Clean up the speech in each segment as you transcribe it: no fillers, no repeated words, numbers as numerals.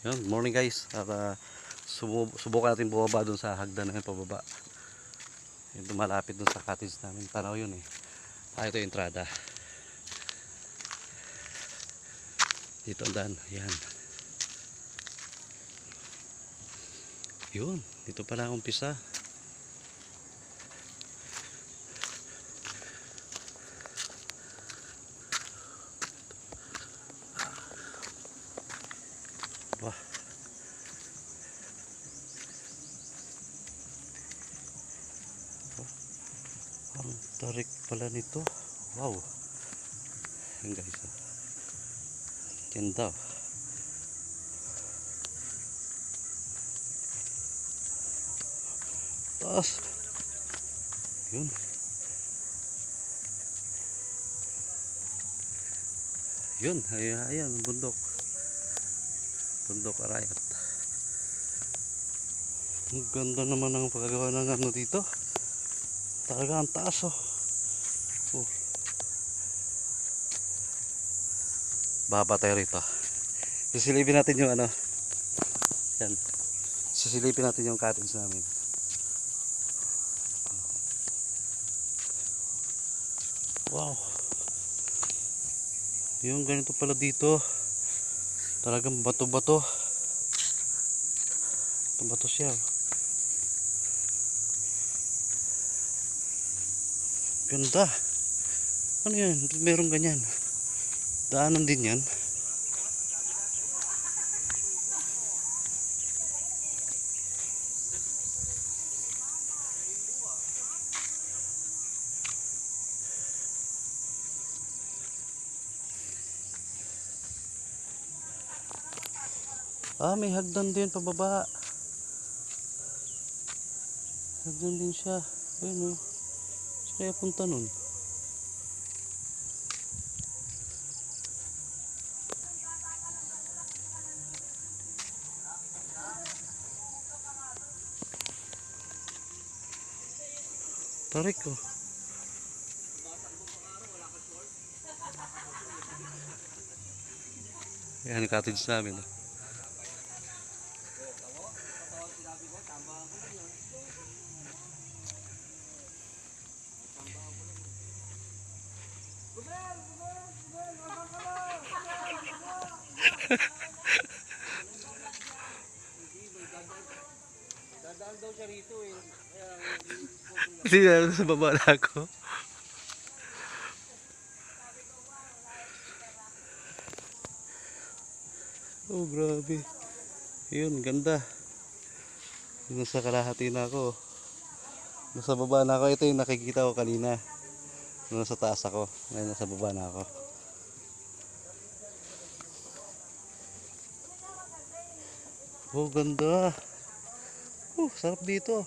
Yun, morning guys. At subukan natin bumaba dun sa hagdan na yun pababa. Yung malapit dun sa cottage namin. Tanaw yun eh. Ito yung entrada. Dito ang daan. Yan. Yun. Dito pala ang umpisa. Wah. Ang tarik pala nito. Wow. Yan guys. Ganda. Taas. Yun. Yun. Ayan. Bundok. Bundok Arayat. Ang ganda naman ng paggawa ng ano dito. Talaga ang taas oh. Baba tayo rito. Sisilipin natin yung ano. Yan. Sisilipin natin yung cottage namin. Wow. Yung ganito pala dito. Talagang bato-bato. Bato-bato siya. Ganda. Ano yan? Meron ganyan. Daanan din yan. May hagdan din pababa. Hagdan din siya. Ayun o. Saan kaya punta nun? Tarik ko. Yan yung cottage namin. Dadaan daw siya rito eh. Hindi na sa baba na ako. Oh, grabe. Yun, ganda. Nasa kalahati na ako. Nasa baba na ako. Ito yung nakikita ko kanina. Nasa taas ako. Ngayon nasa baba na ako. Oh, ganda. Sarap dito.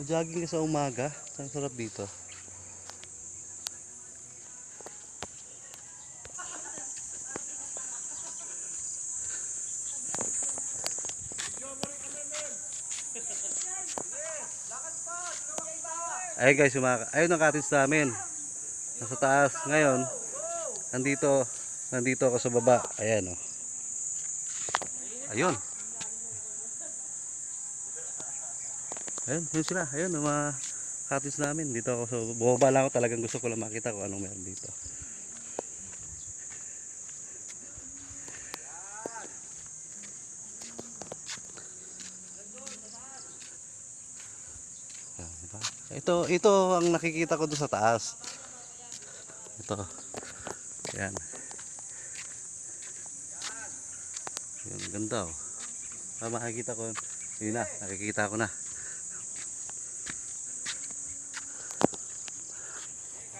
Jogging ka sa umaga. Ang sarap dito. Ayun guys, ayun ang cottage namin. Nasa taas. Ngayon, nandito ako sa baba. Ayan oh. Ayun. Ayun, yun sila. Ayun, ang mga cottage namin. Dito ako. So, bumaba lang ako. Talagang gusto ko lang makita kung anong meron dito. Ayan, diba? Ito ang nakikita ko doon sa taas. Ito. Ayan. Ayan, ganda oh. Makikita ko. Yun na, nakikita ko na.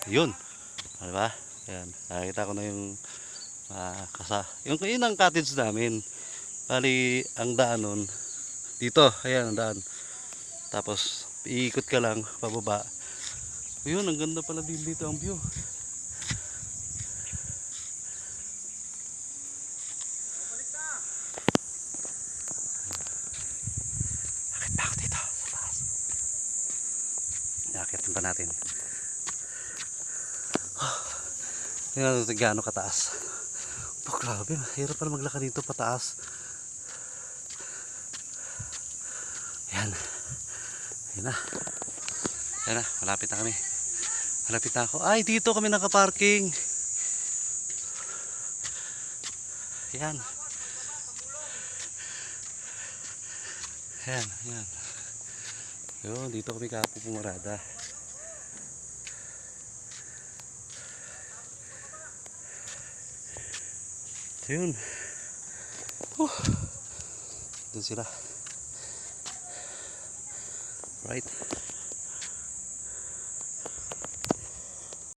Yun. Diba? Ayan. Nakikita ko na yung yun ang cottage namin. Bali, ang daan nun dito. Ayan ang daan. Tapos, iikot ka lang pababa. Yun, ang ganda pala din dito ang view. Akit pa ako dito sa taas. Iakitin pa natin. Tingnan natin gaano kataas. Oh, grabe. Hirap pala maglakad dito pataas. Yan. Yan na. Yan na. Malapit na kami. Malapit na ako. Ay, dito kami nakaparking. Yan. Yan. Yan. Yun, dito kami kahapon pumarada. Yun. Doon sila. Right.